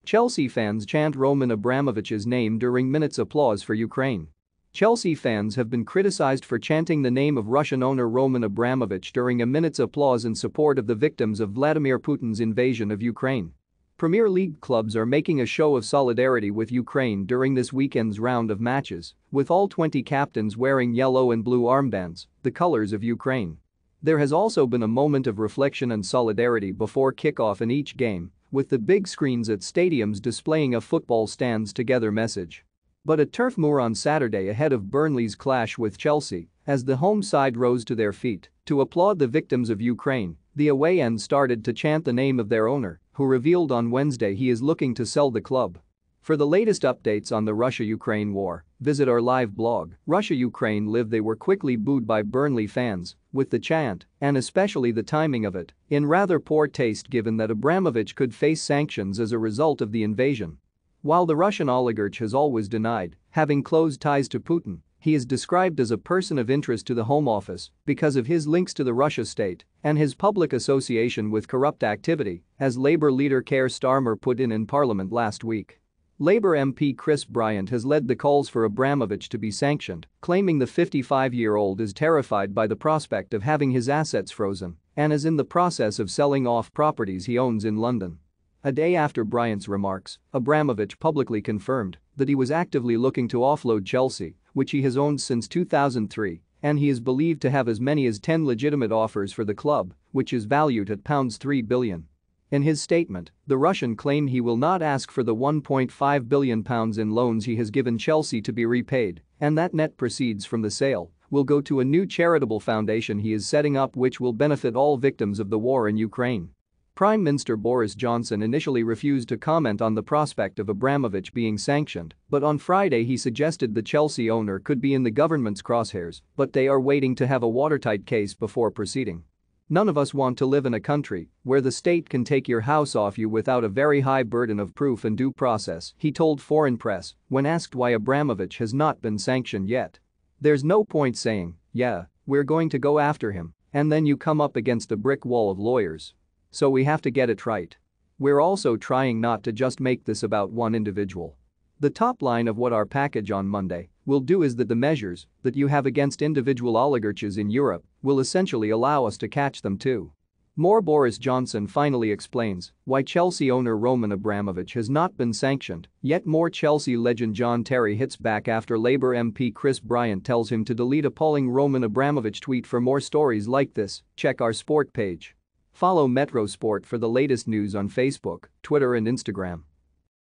Chelsea fans chant Roman Abramovich's name during minutes applause for Ukraine. Chelsea fans have been criticized for chanting the name of Russian owner Roman Abramovich during a minute's applause in support of the victims of Vladimir Putin's invasion of Ukraine. Premier League clubs are making a show of solidarity with Ukraine during this weekend's round of matches, with all 20 captains wearing yellow and blue armbands, the colors of Ukraine. There has also been a moment of reflection and solidarity before kickoff in each game, with the big screens at stadiums displaying a football stands together message. But at Turf Moor on Saturday ahead of Burnley's clash with Chelsea, as the home side rose to their feet to applaud the victims of Ukraine, the away end started to chant the name of their owner, who revealed on Wednesday he is looking to sell the club. For the latest updates on the Russia-Ukraine war, visit our live blog, Russia-Ukraine Live. They were quickly booed by Burnley fans, with the chant, and especially the timing of it, in rather poor taste given that Abramovich could face sanctions as a result of the invasion. While the Russian oligarch has always denied having close ties to Putin, he is described as a person of interest to the Home Office because of his links to the Russia state and his public association with corrupt activity, as Labour leader Keir Starmer put in Parliament last week. Labour MP Chris Bryant has led the calls for Abramovich to be sanctioned, claiming the 55-year-old is terrified by the prospect of having his assets frozen and is in the process of selling off properties he owns in London. A day after Bryant's remarks, Abramovich publicly confirmed that he was actively looking to offload Chelsea, which he has owned since 2003, and he is believed to have as many as 10 legitimate offers for the club, which is valued at £3 billion. In his statement, the Russian claimed he will not ask for the £1.5 billion in loans he has given Chelsea to be repaid, and that net proceeds from the sale will go to a new charitable foundation he is setting up which will benefit all victims of the war in Ukraine. Prime Minister Boris Johnson initially refused to comment on the prospect of Abramovich being sanctioned, but on Friday he suggested the Chelsea owner could be in the government's crosshairs, but they are waiting to have a watertight case before proceeding. None of us want to live in a country where the state can take your house off you without a very high burden of proof and due process, he told foreign press when asked why Abramovich has not been sanctioned yet. There's no point saying, yeah, we're going to go after him, and then you come up against a brick wall of lawyers. So we have to get it right. We're also trying not to just make this about one individual. The top line of what our package on Monday will do is that the measures that you have against individual oligarchs in Europe will essentially allow us to catch them too. More Boris Johnson finally explains why Chelsea owner Roman Abramovich has not been sanctioned, yet more Chelsea legend John Terry hits back after Labour MP Chris Bryant tells him to delete appalling Roman Abramovich tweet. For more stories like this, check our sport page. Follow Metro Sport for the latest news on Facebook, Twitter and Instagram.